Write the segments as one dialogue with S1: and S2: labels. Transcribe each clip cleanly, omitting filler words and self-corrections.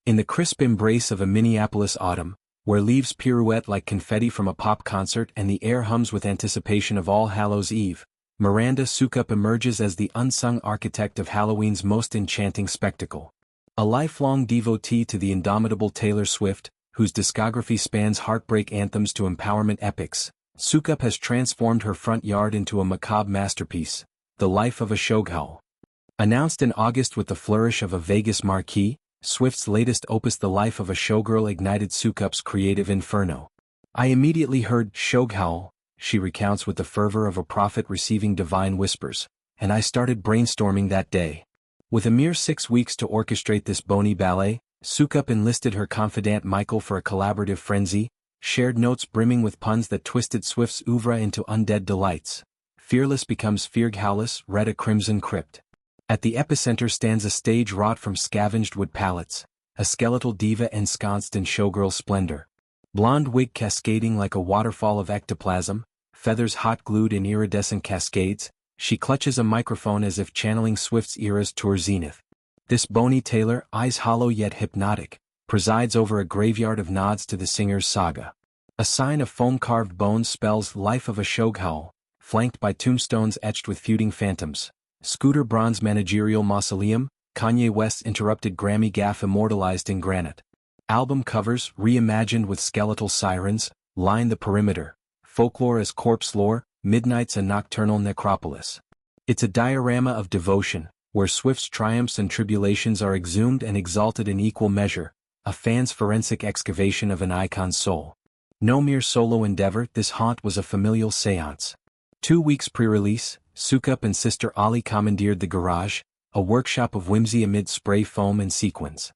S1: In the crisp embrace of a Minneapolis autumn, where leaves pirouette like confetti from a pop concert and the air hums with anticipation of All Hallows' Eve, Miranda Sukup emerges as the unsung architect of Halloween's most enchanting spectacle. A lifelong devotee to the indomitable Taylor Swift, whose discography spans heartbreak anthems to empowerment epics, Sukup has transformed her front yard into a macabre masterpiece, The Life of a Showghoul. Announced in August with the flourish of a Vegas marquee, Swift's latest opus The Life of a Showgirl ignited Sukup's creative inferno. I immediately heard Showghoul, she recounts with the fervor of a prophet receiving divine whispers, and I started brainstorming that day. With a mere 6 weeks to orchestrate this bony ballet, Sukup enlisted her confidant Michael for a collaborative frenzy, shared notes brimming with puns that twisted Swift's oeuvre into undead delights. Fearless becomes Fearghowless, read a crimson crypt. At the epicenter stands a stage wrought from scavenged wood pallets, a skeletal diva ensconced in showgirl splendor. Blonde wig cascading like a waterfall of ectoplasm, feathers hot glued in iridescent cascades, she clutches a microphone as if channeling Swift's era's tour zenith. This bony Taylor, eyes hollow yet hypnotic, presides over a graveyard of nods to the singer's saga. A sign of foam-carved bones spells Life of a Showghoul, flanked by tombstones etched with feuding phantoms. Scooter Braun's managerial mausoleum, Kanye West's interrupted Grammy gaffe immortalized in granite. Album covers, reimagined with skeletal sirens, line the perimeter. Folklore as corpse lore, midnight's a nocturnal necropolis. It's a diorama of devotion, where Swift's triumphs and tribulations are exhumed and exalted in equal measure, a fan's forensic excavation of an icon's soul. No mere solo endeavor, this haunt was a familial seance. 2 weeks pre-release, Sukup and sister Ollie commandeered the garage, a workshop of whimsy amid spray foam and sequins.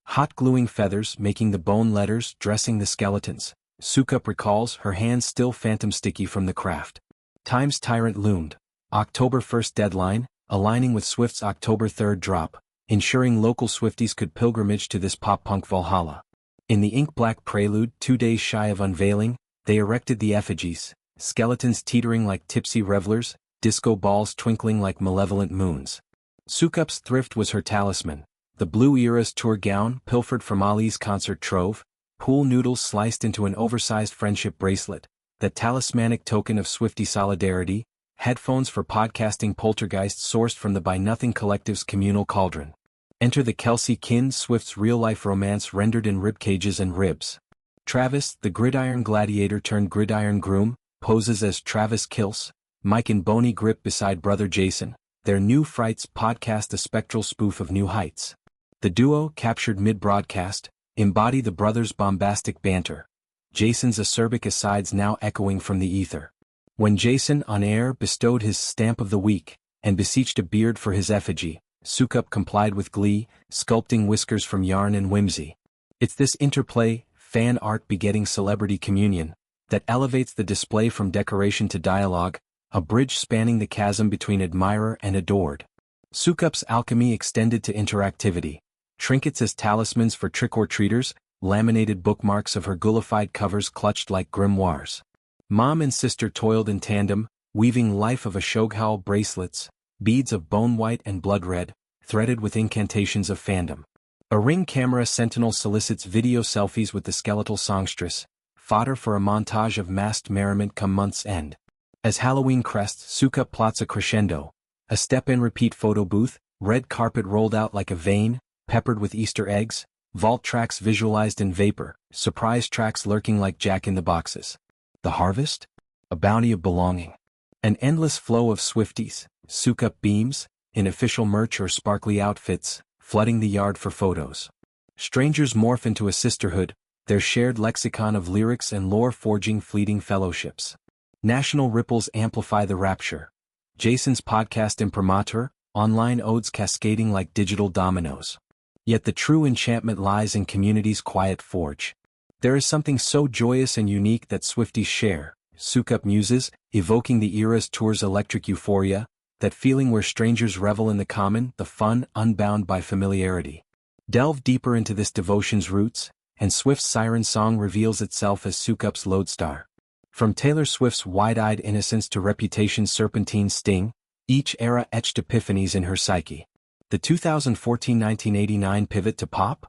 S1: Hot gluing feathers making the bone letters, dressing the skeletons. Sukup recalls, her hands still phantom sticky from the craft. Time's tyrant loomed. October 1st deadline, aligning with Swift's October 3rd drop, ensuring local Swifties could pilgrimage to this pop-punk Valhalla. In the ink-black prelude, 2 days shy of unveiling, they erected the effigies, skeletons teetering like tipsy revelers, disco balls twinkling like malevolent moons. Sukup's thrift was her talisman, the Blue Era's tour gown pilfered from Ali's concert trove, pool noodles sliced into an oversized friendship bracelet, that talismanic token of Swiftie solidarity, headphones for podcasting poltergeists sourced from the By Nothing Collective's communal cauldron. Enter the Kelsey Kins, Swift's real-life romance rendered in ribcages and ribs. Travis, the gridiron gladiator turned gridiron groom, poses as Travis Kilse, Mike and Boney grip beside brother Jason, their New Frights podcast a spectral spoof of New Heights. The duo, captured mid-broadcast, embody the brothers' bombastic banter. Jason's acerbic asides now echoing from the ether. When Jason, on air, bestowed his stamp of the week, and beseeched a beard for his effigy, Sukup complied with glee, sculpting whiskers from yarn and whimsy. It's this interplay, fan art begetting celebrity communion, that elevates the display from decoration to dialogue, a bridge spanning the chasm between admirer and adored. Sukup's alchemy extended to interactivity. Trinkets as talismans for trick-or-treaters, laminated bookmarks of her ghoulified covers clutched like grimoires. Mom and sister toiled in tandem, weaving Life of a Showghoul bracelets, beads of bone white and blood red, threaded with incantations of fandom. A Ring camera sentinel solicits video selfies with the skeletal songstress, fodder for a montage of masked merriment come month's end. As Halloween crests, Sukup plots a crescendo, a step-and-repeat photo booth, red carpet rolled out like a vein, peppered with Easter eggs, vault tracks visualized in vapor, surprise tracks lurking like jack-in-the-boxes. The harvest? A bounty of belonging. An endless flow of Swifties, Sukup beams, in official merch or sparkly outfits, flooding the yard for photos. Strangers morph into a sisterhood, their shared lexicon of lyrics and lore forging fleeting fellowships. National ripples amplify the rapture. Jason's podcast imprimatur, online odes cascading like digital dominoes. Yet the true enchantment lies in community's quiet forge. There is something so joyous and unique that Swifties share, Sukup muses, evoking the era's tour's electric euphoria, that feeling where strangers revel in the common, the fun, unbound by familiarity. Delve deeper into this devotion's roots, and Swift's siren song reveals itself as Sukup's lodestar. From Taylor Swift's wide-eyed innocence to Reputation's serpentine sting, each era etched epiphanies in her psyche. The 2014-1989 pivot to pop?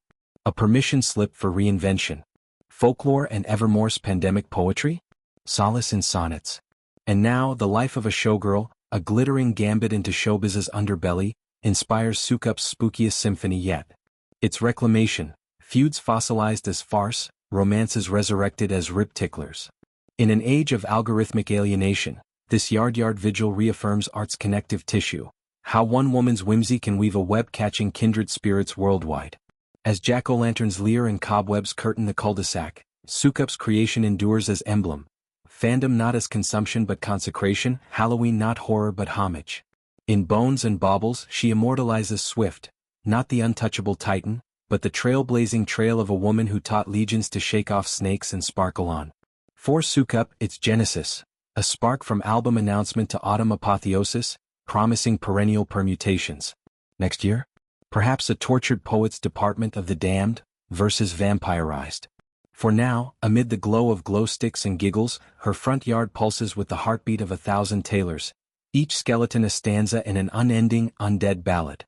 S1: A permission slip for reinvention. Folklore and evermore's pandemic poetry? Solace in sonnets. And now, the life of a showgirl, a glittering gambit into showbiz's underbelly, inspires Soukup's spookiest symphony yet. Its reclamation, feuds fossilized as farce, romances resurrected as rib ticklers. In an age of algorithmic alienation, this yard vigil reaffirms art's connective tissue, how one woman's whimsy can weave a web catching kindred spirits worldwide. As jack-o'-lanterns leer and cobwebs curtain the cul-de-sac, Soukup's creation endures as emblem. Fandom not as consumption but consecration, Halloween not horror but homage. In Bones and Baubles she immortalizes Swift, not the untouchable titan, but the trailblazing trail of a woman who taught legions to shake off snakes and sparkle on. For Soukup, its genesis, a spark from album announcement to autumn apotheosis, promising perennial permutations. Next year? Perhaps a tortured poet's department of the damned, versus vampirized. For now, amid the glow of glow sticks and giggles, her front yard pulses with the heartbeat of 1,000 tailors, each skeleton a stanza in an unending, undead ballad.